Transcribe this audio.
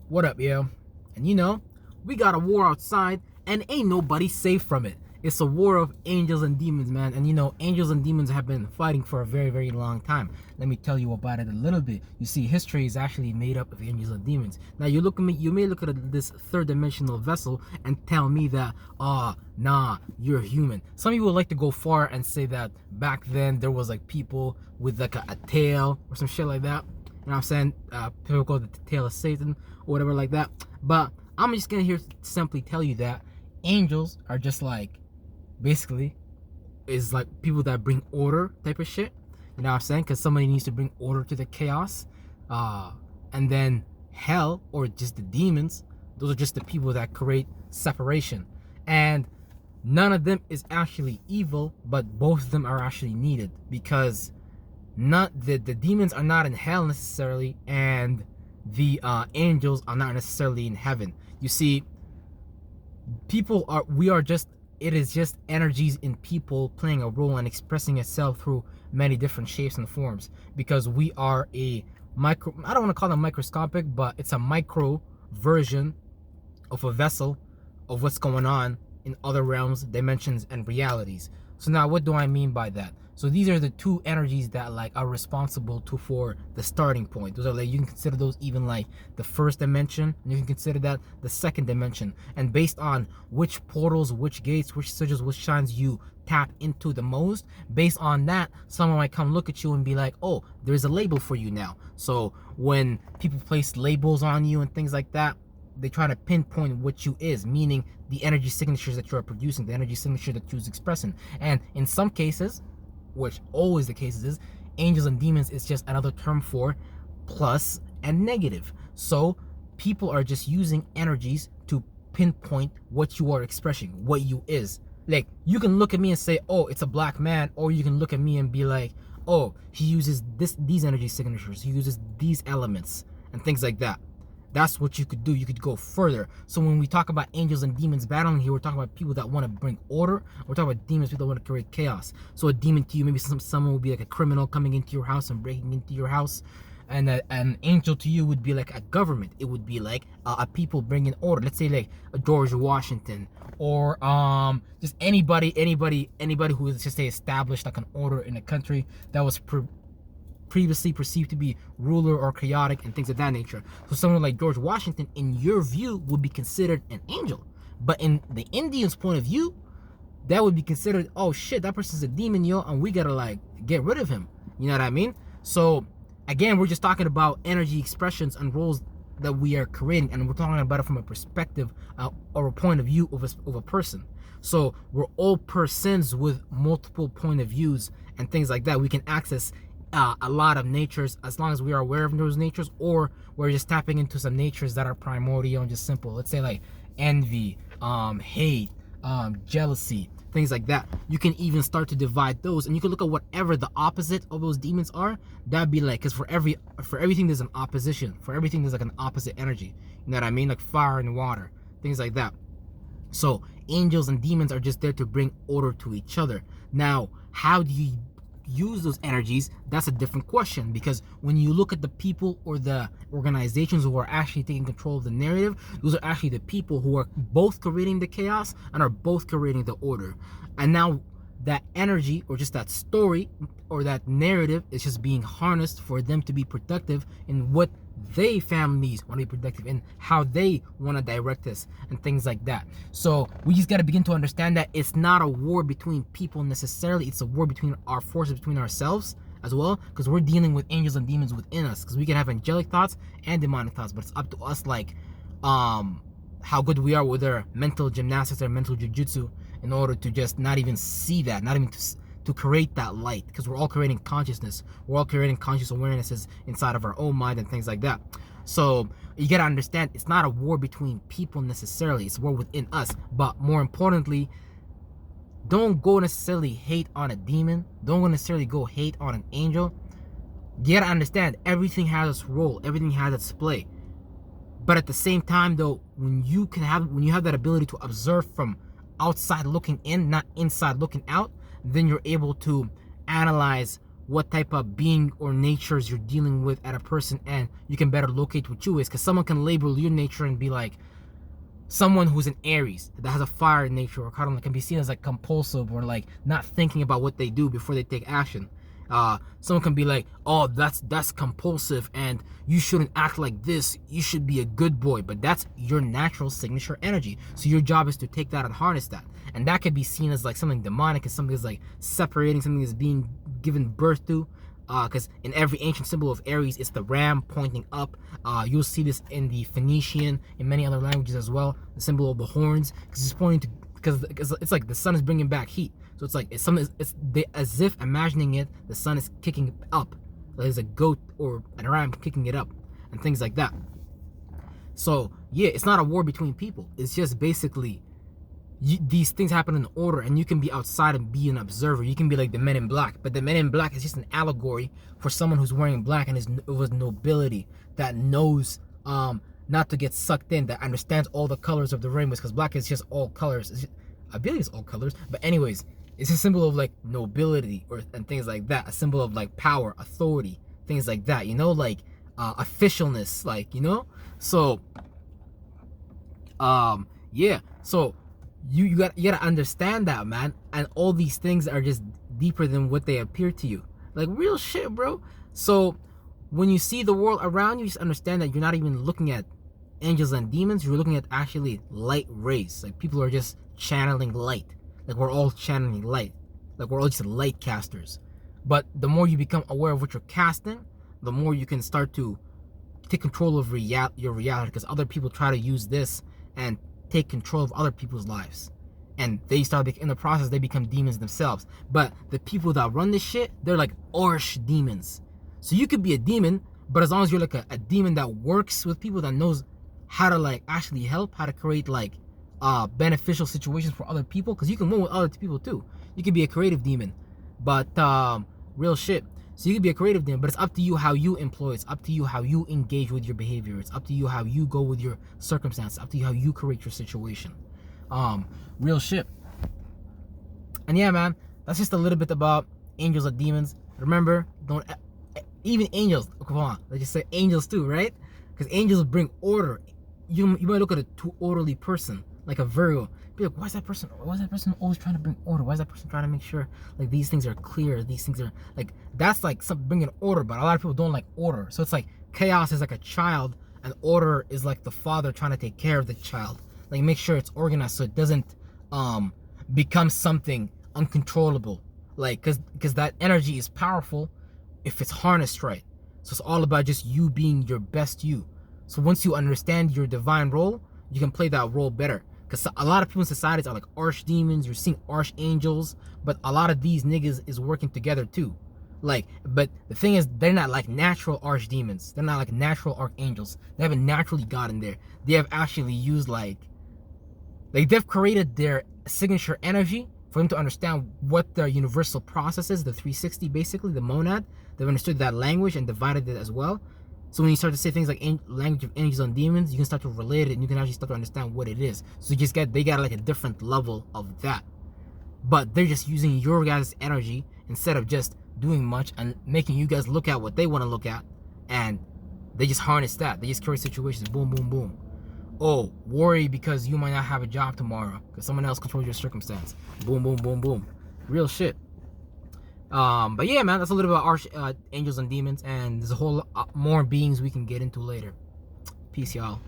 What up, yo? And we got a war outside, and ain't nobody safe from it. It's a war of angels and demons, man. And angels and demons have been fighting for a very, very long time. Let me tell you about it a little bit. You see, history is actually made up of angels and demons. Now, you may look at this third dimensional vessel and tell me that, nah, you're human. Some people like to go far and say that back then there was like people with like a tail or some shit like that. You know what I'm saying? People call it the tail of Satan or whatever like that. But I'm just gonna here simply tell you that angels are just like, basically, is like people that bring order type of shit. You know what I'm saying? Because somebody needs to bring order to the chaos. And then hell, or just the demons, those are just the people that create separation. And none of them is actually evil, but both of them are actually needed, because not the demons are not in hell necessarily, and the angels are not necessarily in heaven. You see, it is just energies in people playing a role and expressing itself through many different shapes and forms, because we are a micro, I don't want to call them microscopic, but it's a micro version of a vessel of what's going on in other realms, dimensions, and realities. So now, what do I mean by that? So these are the two energies that like are responsible for the starting point. Those are like, you can consider those even like the first dimension, and you can consider that the second dimension. And based on which portals, which gates, which sigils, which shines you tap into the most, based on that, someone might come look at you and be like, oh, there's a label for you now. So when people place labels on you and things like that, they try to pinpoint what you is, meaning the energy signatures that you are producing, the energy signature that you're expressing. And in some cases, which always the case is, angels and demons is just another term for plus and negative. So people are just using energies to pinpoint what you are expressing, what you is. Like, you can look at me and say, oh, it's a black man, or you can look at me and be like, oh, he uses these energy signatures, he uses these elements, and things like that. That's what you could do. You could go further. So when we talk about angels and demons battling here, we're talking about people that want to bring order. We're talking about demons, people that want to create chaos. So a demon to you, maybe someone will be like a criminal coming into your house and breaking into your house. And an angel to you would be like a government. It would be like a people bringing order. Let's say like a George Washington, or just anybody who is just say established like an order in a country that was previously perceived to be ruler or chaotic and things of that nature. So someone like George Washington, in your view, would be considered an angel. But in the Indians' point of view, that would be considered, oh shit, that person's a demon, yo, and we gotta like get rid of him. You know what I mean? So again, we're just talking about energy expressions and roles that we are creating, and we're talking about it from a perspective or a point of view of a person. So we're all persons with multiple point of views and things like that. We can access a lot of natures as long as we are aware of those natures, or we're just tapping into some natures that are primordial and just simple. Let's say like envy, hate, jealousy, things like that. You can even start to divide those, and you can look at whatever the opposite of those demons are. That'd be like, because for everything there's an opposition. For everything there's like an opposite energy. You know what I mean? Like fire and water, things like that. So angels and demons are just there to bring order to each other. Now, how do you use those energies? That's a different question, because when you look at the people or the organizations who are actually taking control of the narrative, those are actually the people who are both creating the chaos and are both creating the order. And now that energy, or just that story or that narrative, is just being harnessed for them to be productive in what they families want to be productive in, how they want to direct this and things like that. So we just got to begin to understand that it's not a war between people necessarily, it's a war between our forces, between ourselves as well, because we're dealing with angels and demons within us, because we can have angelic thoughts and demonic thoughts, but it's up to us like how good we are with our mental gymnastics or mental jujitsu in order to just not even see that, not even to create that light, because we're all creating consciousness, we're all creating conscious awarenesses inside of our own mind and things like that. So you gotta understand, it's not a war between people necessarily, it's a war within us. But more importantly, don't go necessarily hate on a demon, don't go necessarily go hate on an angel. You gotta understand, everything has its role, everything has its play. But at the same time though, when you have that ability to observe from outside looking in, not inside looking out, then you're able to analyze what type of being or natures you're dealing with at a person, and you can better locate what you is. Because someone can label your nature and be like, someone who's an Aries that has a fire nature or kind of can be seen as like compulsive or like not thinking about what they do before they take action. Someone can be like, oh, that's compulsive and you shouldn't act like this, you should be a good boy. But that's your natural signature energy, so your job is to take that and harness that. And that could be seen as like something demonic, as something that's like separating, something that's being given birth to. Because in every ancient symbol of Aries, it's the ram pointing up. You'll see this in the Phoenician, in many other languages as well. The symbol of the horns, because it's pointing to, because it's like the sun is bringing back heat. So it's like as if imagining it, the sun is kicking up. There's a goat or a ram kicking it up, and things like that. So yeah, it's not a war between people. It's just basically these things happen in order, and you can be outside and be an observer. You can be like the Men in Black, but the Men in Black is just an allegory for someone who's wearing black and is with nobility, that knows not to get sucked in, that understands all the colors of the rainbows, because black is just all colors. I believe it's all colors, but anyways, it's a symbol of like nobility and things like that, a symbol of like power, authority, things like that, you know, like officialness, like, you know. So yeah, so you gotta understand that, man. And all these things are just deeper than what they appear to you, like real shit, bro. So when you see the world around you, just understand that you're not even looking at angels and demons, you're looking at actually light rays. Like people are just channeling light, like we're all channeling light, like we're all just light casters. But the more you become aware of what you're casting, the more you can start to take control of your reality, because other people try to use this and take control of other people's lives, and they start in the process they become demons themselves. But the people that run this shit, they're like arch demons. So you could be a demon, but as long as you're like a demon that works with people, that knows how to like actually help, how to create like beneficial situations for other people, because you can win with other people too. You could be a creative demon, but real shit. So you could be a creative demon, but it's up to you how you employ it. It's up to you how you engage with your behavior. It's up to you how you go with your circumstance. It's up to you how you create your situation. Real shit. And yeah, man, that's just a little bit about angels and demons. Remember, don't even angels. Come on, let's just say angels too, right? Because angels bring order. You might look at a too orderly person, like a Virgo. Be like, why is that person always trying to bring order? Why is that person trying to make sure like these things are clear? These things are like, that's like some bringing order, but a lot of people don't like order. So it's like chaos is like a child, and order is like the father trying to take care of the child. Like make sure it's organized so it doesn't become something uncontrollable. Like because that energy is powerful if it's harnessed right. So it's all about just you being your best you. So once you understand your divine role, you can play that role better. Because a lot of people in societies are like archdemons, you're seeing archangels, but a lot of these niggas is working together too. Like, but the thing is, they're not like natural archdemons. They're not like natural archangels. They haven't naturally got in there. They have actually used like they've created their signature energy for them to understand what their universal process is, the 360 basically, the monad. They've understood that language and divided it as well. So when you start to say things like language of angels and demons, you can start to relate it, and you can actually start to understand what it is. So they got like a different level of that. But they're just using your guys' energy instead of just doing much and making you guys look at what they want to look at, and they just harness that. They just create situations. Boom, boom, boom. Oh, worry because you might not have a job tomorrow because someone else controls your circumstance. Boom, boom, boom, boom. Real shit. But yeah, man, that's a little bit about angels and demons, and there's a whole lot more beings we can get into later. Peace, y'all.